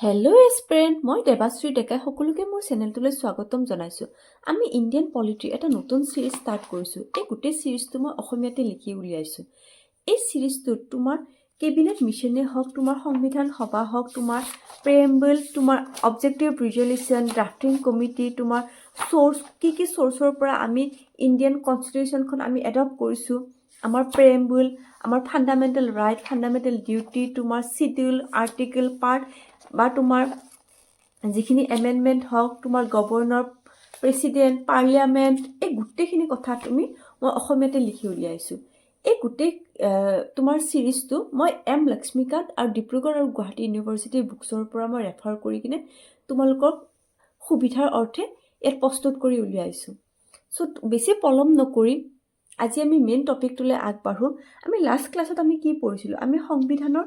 Hello' এস্পেৰেণ্ট, মই দেৱাশ্ৰী ডেকাই সকলোকে মোৰ চেনেলটোলৈ স্বাগতম জনাইছোঁ। আমি ইণ্ডিয়ান পলিটিৰ এটা নতুন ছিৰিজ ষ্টাৰ্ট কৰিছোঁ। এই গোটেই ছিৰিজটো মই অসমীয়াতে লিখি উলিয়াইছোঁ। এই ছিৰিজটোত তোমাৰ কেবিনেট মিছনেই হওক, তোমাৰ সংবিধান সভা হওক, তোমাৰ প্ৰেম্বল, তোমাৰ অবজেক্টিভ ৰিজলিউশ্যন, ড্ৰাফটিং কমিটি, তোমাৰ চ'ৰ্চ, কি চ'ৰ্চৰ পৰা আমি ইণ্ডিয়ান কনষ্টিটিউশ্যনখন আমি এডপ্ট কৰিছোঁ, আমাৰ প্ৰেম্বল, আমাৰ ফাণ্ডামেণ্টেল ৰাইট, ফাণ্ডামেণ্টেল ডিউটি, তোমাৰ চিডিউল, আৰ্টিকেল, পাৰ্ট বা তোমাৰ যিখিনি এমেণ্ডমেণ্ট হওক, তোমাৰ গভৰ্ণৰ, প্ৰেচিডেণ্ট, পাৰ্লিয়ামেণ্ট, এই গোটেইখিনি কথা মই অসমীয়াতে লিখি উলিয়াইছোঁ। এই গোটেই তোমাৰ ছিৰিজটো মই এম লক্ষ্মীকান্ত আৰু ডিব্ৰুগড় আৰু গুৱাহাটী ইউনিভাৰ্চিটিৰ বুকছৰ পৰা মই ৰেফাৰ কৰি কিনে তোমালোকক সুবিধাৰ অৰ্থে ইয়াত প্ৰস্তুত কৰি উলিয়াইছোঁ। চ' বেছি পলম নকৰি আজি আমি মেইন টপিকটোলৈ আগবাঢ়োঁ। আমি লাষ্ট ক্লাছত আমি কি পঢ়িছিলোঁ? আমি সংবিধানৰ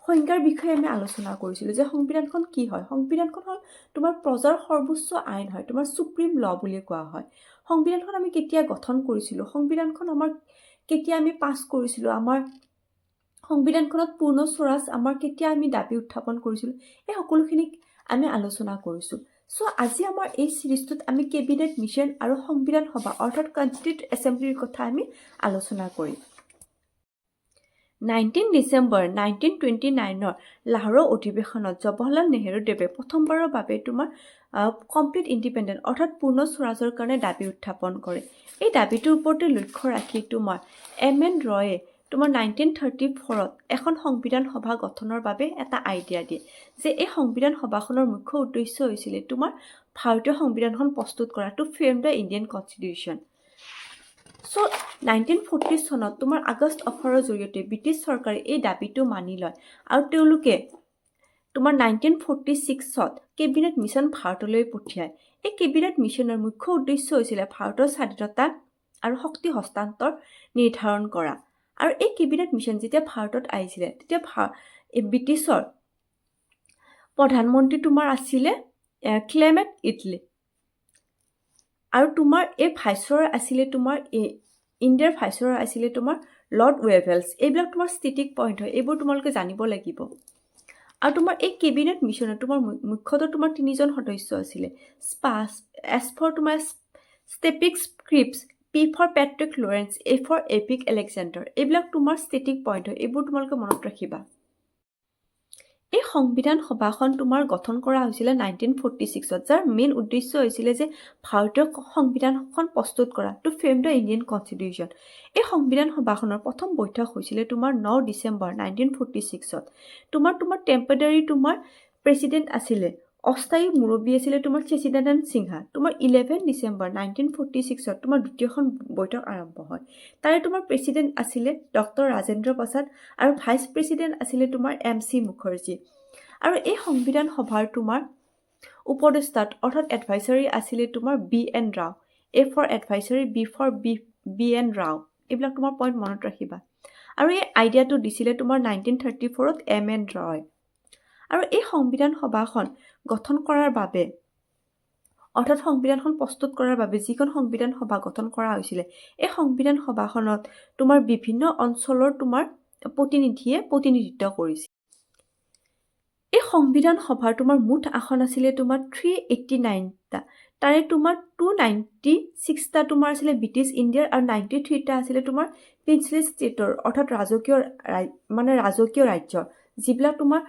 সংজ্ঞাৰ বিষয়ে আমি আলোচনা কৰিছিলোঁ যে সংবিধানখন কি হয়। সংবিধানখন হ'ল তোমাৰ প্ৰজাৰ সৰ্বোচ্চ আইন হয়, তোমাৰ সুপ্ৰিম ল বুলি কোৱা হয়। সংবিধানখন আমি কেতিয়া গঠন কৰিছিলোঁ, সংবিধানখন আমাৰ কেতিয়া আমি পাছ কৰিছিলোঁ, আমাৰ সংবিধানখনত পূৰ্ণ স্বৰাজ আমাৰ কেতিয়া আমি দাবী উত্থাপন কৰিছিলোঁ, এই সকলোখিনি আমি আলোচনা কৰিছোঁ। চ' আজি আমাৰ এই ছিৰিজটোত আমি কেবিনেট মিছন আৰু সংবিধান সভা অৰ্থাৎ কনষ্টিটিউট এছেম্বলিৰ কথা আমি আলোচনা কৰিম। 19 ডিচেম্বৰ 1929 লাহোৰৰ অধিৱেশনত জৱাহৰলাল নেহৰুদেৱে প্ৰথমবাৰৰ বাবে তোমাৰ কমপ্লিট ইণ্ডিপেণ্ডেণ্ট অৰ্থাৎ পূৰ্ণ স্বৰাজৰ কাৰণে দাবী উত্থাপন কৰে। এই দাবীটোৰ ওপৰতে লক্ষ্য ৰাখি তোমাৰ এম এন ৰয়ে তোমাৰ 1934ত এখন সংবিধান সভা গঠনৰ বাবে এটা আইডিয়া দিয়ে যে এই সংবিধান সভাখনৰ মুখ্য উদ্দেশ্য হৈছিলে তোমাৰ ভাৰতীয় সংবিধানখন প্ৰস্তুত কৰা, to frame the Indian constitution. So' 1940 চনত তোমাৰ আগষ্ট 18ৰ জৰিয়তে ব্ৰিটিছ চৰকাৰে এই দাবীটো মানি লয় আৰু তেওঁলোকে তোমাৰ 1946ত কেবিনেট মিছন ভাৰতলৈ পঠিয়ায়। এই কেবিনেট মিছনৰ মুখ্য উদ্দেশ্য হৈছিলে ভাৰতৰ স্বাধীনতা আৰু শক্তি হস্তান্তৰ নিৰ্ধাৰণ কৰা। আৰু এই কেবিনেট মিছন যেতিয়া ভাৰতত আহিছিলে তেতিয়া ব্ৰিটিছৰ প্ৰধানমন্ত্ৰী তোমাৰ আছিলে ক্লেমেণ্ট ইটলি আৰু তোমাৰ এই ভাইচৰয় আছিলে তোমাৰ ইণ্ডিয়াৰ ভাইচৰয় আছিলে তোমাৰ লৰ্ড ৱেভেলছ। এইবিলাক তোমাৰ ষ্টেটিক পইণ্ট হয়, এইবোৰ তোমালোকে জানিব লাগিব। আৰু তোমাৰ এই কেবিনেট মিছনত তোমাৰ মুখ্যতঃ তোমাৰ 3জন সদস্য আছিলে। এছ ফৰ তোমাৰ Stafford Cripps, P for Patrick Lawrence, A for এপিক এলেকজেণ্ডাৰ। এইবিলাক তোমাৰ ষ্টেটিক পইণ্ট হয়, এইবোৰ তোমালোকে মনত ৰাখিবা। এই সংবিধান সভাখন তোমাৰ গঠন কৰা হৈছিলে 1946ত, যাৰ মেইন উদ্দেশ্য হৈছিলে যে ভাৰতীয় সংবিধানখন প্ৰস্তুত কৰা, to frame the Indian constitution. এই সংবিধান সভাখনৰ প্ৰথম বৈঠক হৈছিলে তোমাৰ 9 ডিচেম্বৰ 1946ত। তোমাৰ টেম্পৰাৰী তোমাৰ প্ৰেচিডেণ্ট আছিলে, অস্থায়ী মুৰব্বী আছিলে তোমাৰ চিদানন্দ সিনহা। তোমাৰ 11 ডিচেম্বৰ 1946ত তোমাৰ দ্বিতীয়খন বৈঠক আৰম্ভ হয়। তাৰে তোমাৰ প্ৰেচিডেণ্ট আছিলে ডক্টৰ ৰাজেন্দ্ৰ প্ৰসাদ আৰু ভাইচ প্ৰেচিডেণ্ট আছিলে তোমাৰ MC মুখাৰ্জী। আৰু এই সংবিধান সভাৰ তোমাৰ উপদেষ্টাত অৰ্থাৎ এডভাইচাৰী আছিলে তোমাৰ BN Rao. A for advisory, B for BN Rao. এইবিলাক তোমাৰ পইণ্ট মনত ৰাখিবা। আৰু এই আইডিয়াটো দিছিলে তোমাৰ 1934ত MN ৰয়। আৰু এই সংবিধান সভাখন গঠন কৰাৰ বাবে অৰ্থাৎ সংবিধানখন প্ৰস্তুত কৰাৰ বাবে যিখন সংবিধান সভা গঠন কৰা হৈছিলে, এই সংবিধান সভাখনত তোমাৰ বিভিন্ন অঞ্চলৰ তোমাৰ প্ৰতিনিধিয়ে প্ৰতিনিধিত্ব কৰিছিল। এই সংবিধান সভাৰ তোমাৰ মুঠ আসন আছিলে তোমাৰ 389টা। তাৰে তোমাৰ 296টা তোমাৰ আছিলে ব্ৰিটিছ ইণ্ডিয়াৰ আৰু 93টা আছিলে তোমাৰ প্ৰিন্সলি ষ্টেটৰ অৰ্থাৎ ৰাজকীয় ৰাজ্যৰ, যিবিলাক তোমাৰ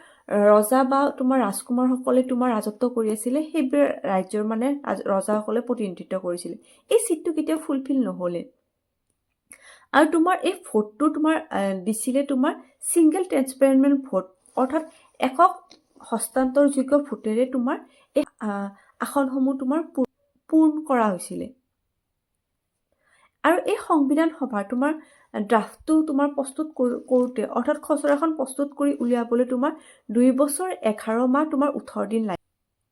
ৰজা বা তোমাৰ ৰাজকুমাৰসকলে তোমাৰ ৰাজত্ব কৰি আছিলে, সেইবোৰ ৰাজ্যৰ মানে ৰজাসকলে প্ৰতিনিধিত্ব কৰিছিলে। এই চিটটো কেতিয়াও ফুলফিল নহ'লে। আৰু তোমাৰ এই ভোটটো তোমাৰ দিছিলে তোমাৰ ছিংগল ট্ৰেন্সপাৰেণ্ট ভোট অৰ্থাৎ একক হস্তান্তৰযোগ্য ভোটেৰে তোমাৰ এই আসনসমূহ তোমাৰ পূৰণ কৰা হৈছিলে। আৰু এই সংবিধান সভাৰ তোমাৰ ড্ৰাফটটো তোমাৰ প্ৰস্তুত কৰোঁতে অৰ্থাৎ খচৰাখন প্ৰস্তুত কৰি উলিয়াবলৈ তোমাৰ 2 বছৰ 11 মাহ তোমাৰ 18 দিন লাগে।